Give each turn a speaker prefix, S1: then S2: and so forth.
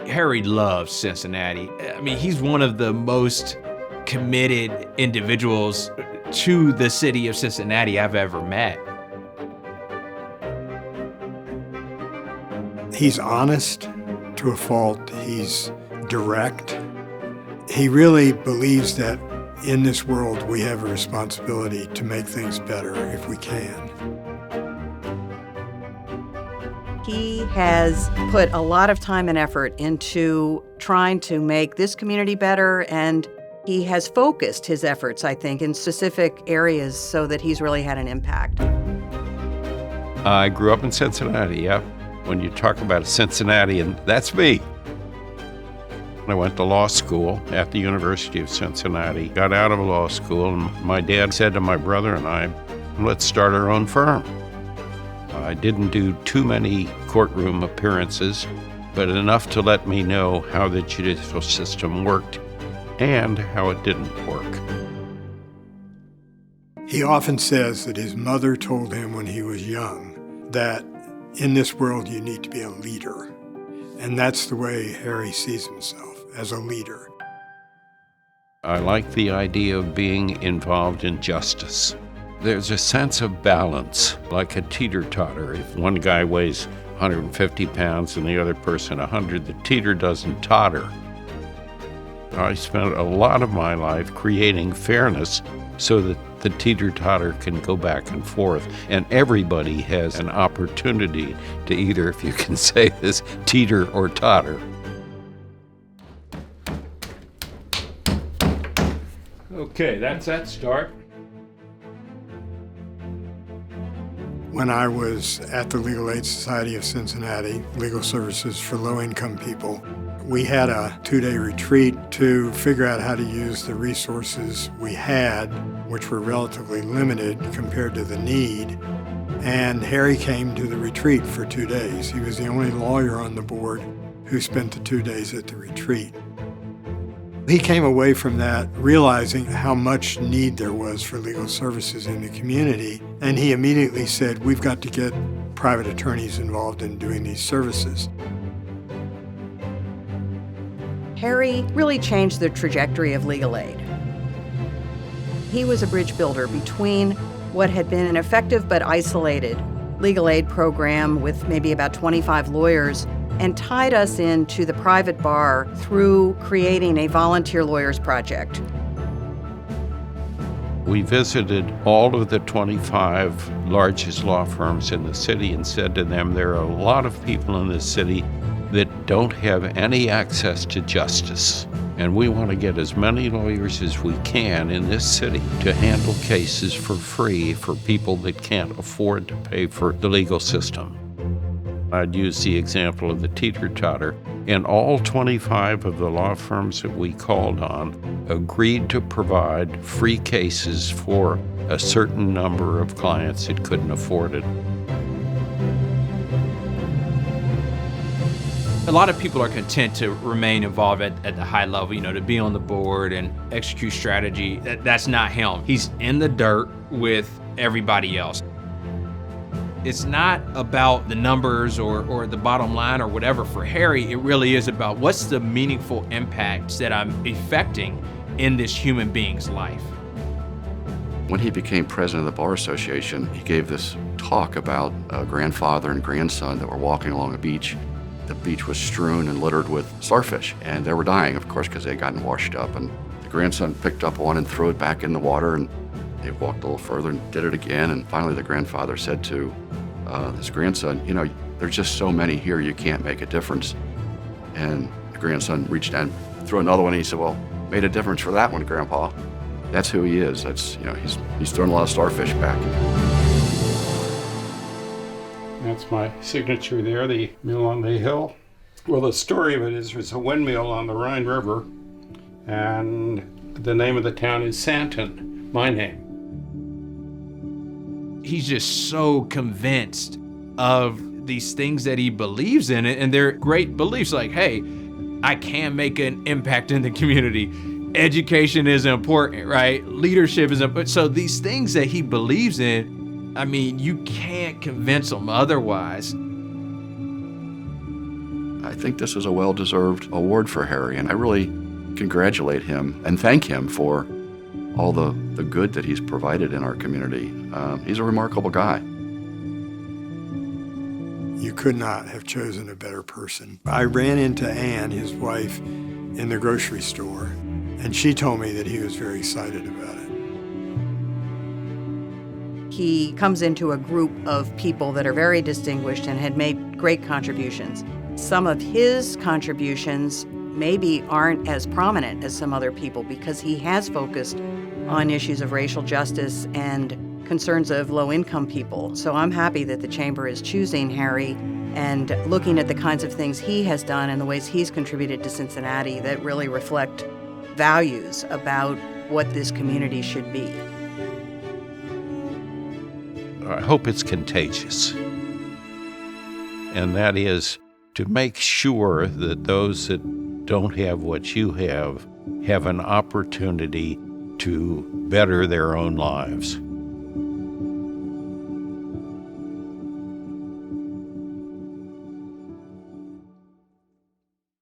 S1: Harry loves Cincinnati. I mean, he's one of the most committed individuals to the city of Cincinnati I've ever met.
S2: He's honest to a fault. He's direct. He really believes that in this world we have a responsibility to make things better if we can.
S3: He has put a lot of time and effort into trying to make this community better, and he has focused his efforts, I think, in specific areas so that he's really had an impact.
S4: I grew up in Cincinnati, yeah. When you talk about a Cincinnatian, that's me. I went to law school at the University of Cincinnati, got out of law school, and my dad said to my brother and I, let's start our own firm. I didn't do too many courtroom appearances, but enough to let me know how the judicial system worked and how it didn't work.
S2: He often says that his mother told him when he was young that in this world you need to be a leader. And that's the way Harry sees himself, as a leader.
S4: I like the idea of being involved in justice. There's a sense of balance, like a teeter-totter. If one guy weighs 150 pounds and the other person 100, the teeter doesn't totter. I spent a lot of my life creating fairness so that the teeter-totter can go back and forth, and everybody has an opportunity to either, if you can say this, teeter or totter. Okay, that's that start.
S2: When I was at the Legal Aid Society of Cincinnati, Legal Services for Low-Income People, we had a 2-day retreat to figure out how to use the resources we had, which were relatively limited compared to the need. And Harry came to the retreat for 2 days. He was the only lawyer on the board who spent the 2 days at the retreat. He came away from that realizing how much need there was for legal services in the community, and he immediately said, we've got to get private attorneys involved in doing these services.
S3: Harry really changed the trajectory of legal aid. He was a bridge builder between what had been an effective but isolated legal aid program with maybe about 25 lawyers and tied us into the private bar through creating a volunteer lawyers project.
S4: We visited all of the 25 largest law firms in the city and said to them, there are a lot of people in this city that don't have any access to justice. And we want to get as many lawyers as we can in this city to handle cases for free for people that can't afford to pay for the legal system. I'd use the example of the teeter-totter, and all 25 of the law firms that we called on agreed to provide free cases for a certain number of clients that couldn't afford it.
S1: A lot of people are content to remain involved at the high level, to be on the board and execute strategy. That's not him. He's in the dirt with everybody else. It's not about the numbers or the bottom line or whatever for Harry. It really is about what's the meaningful impacts that I'm effecting in this human being's life.
S5: When he became president of the Bar Association, he gave this talk about a grandfather and grandson that were walking along a beach. The beach was strewn and littered with starfish, and they were dying, of course, because they had gotten washed up. And the grandson picked up one and threw it back in the water, and they walked a little further and did it again. And finally, the grandfather said to his grandson, there's just so many here, you can't make a difference. And the grandson reached down, threw another one, and he said, well, made a difference for that one, Grandpa. That's who he is. That's, he's thrown a lot of starfish back.
S4: That's my signature there, the mill on the hill. Well, the story of it is there's a windmill on the Rhine River, and the name of the town is Santen, my name.
S1: He's just so convinced of these things that he believes in, and they're great beliefs like, hey, I can make an impact in the community. Education is important, right? Leadership is important. So these things that he believes in, I mean, you can't convince him otherwise.
S5: I think this is a well-deserved award for Harry, and I really congratulate him and thank him for all the good that he's provided in our community. He's a remarkable guy.
S2: You could not have chosen a better person. I ran into Ann, his wife, in the grocery store, and she told me that he was very excited about it.
S3: He comes into a group of people that are very distinguished and had made great contributions. Some of his contributions maybe aren't as prominent as some other people because he has focused on issues of racial justice and concerns of low-income people. So I'm happy that the Chamber is choosing Harry and looking at the kinds of things he has done and the ways he's contributed to Cincinnati that really reflect values about what this community should be.
S4: I hope it's contagious. And that is to make sure that those that don't have what you have an opportunity to better their own lives.